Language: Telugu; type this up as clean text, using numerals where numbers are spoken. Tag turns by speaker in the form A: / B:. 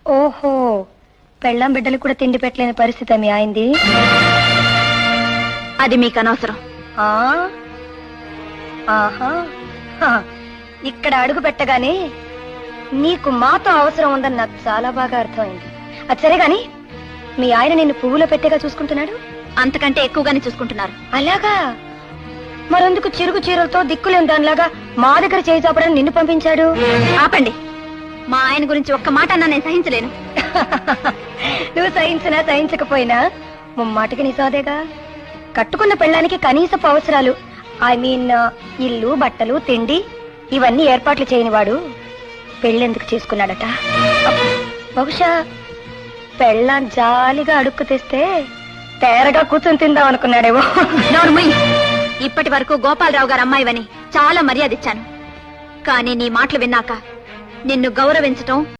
A: ఓహో, పెళ్ళాం బిడ్డలు కూడా తిండి పెట్టలేని పరిస్థితి మీ ఆయనది.
B: అది మీకు అనవసరం.
A: ఆ ఆహా హ. ఇక్కడ అడుగు పెట్టగానే నీకు మాతో అవసరం ఉందని నాకు చాలా బాగా అర్థమైంది. అది సరే గాని మీ ఆయన నిన్ను పువ్వులో పెట్టేగా చూసుకుంటున్నాడు?
B: అంతకంటే ఎక్కువగానే చూసుకుంటున్నారు.
A: అలాగా? మరెందుకు చిరుగు చీరలతో దిక్కులేని దానిలాగా మా దగ్గర చేయి చాపడానికి నిన్ను పంపించాడు?
B: ఆపండి. మా ఆయన గురించి ఒక్క మాట అన్నా నేను సహించలేను.
A: నువ్వు సహించినా సహించకపోయినా ముమ్మాటికి నిజాదేగా. కట్టుకున్న పెళ్ళానికి కనీసపు అవసరాలు, ఐ మీన్ ఇల్లు, బట్టలు, తిండి ఇవన్నీ ఏర్పాట్లు చేయని వాడు పెళ్ళెందుకు చేసుకున్నాడట? బహుశా పెళ్ళాం జాలిగా అడుక్కు తెస్తే తేరగా కూర్చొని తిందాం అనుకున్నాడేమో.
B: నోర్మయ్, ఇప్పటి వరకు గోపాలరావు గారు అమ్మాయివని చాలా మర్యాద ఇచ్చాను. కానీ నీ మాటలు విన్నాక నిన్ను గౌరవించటం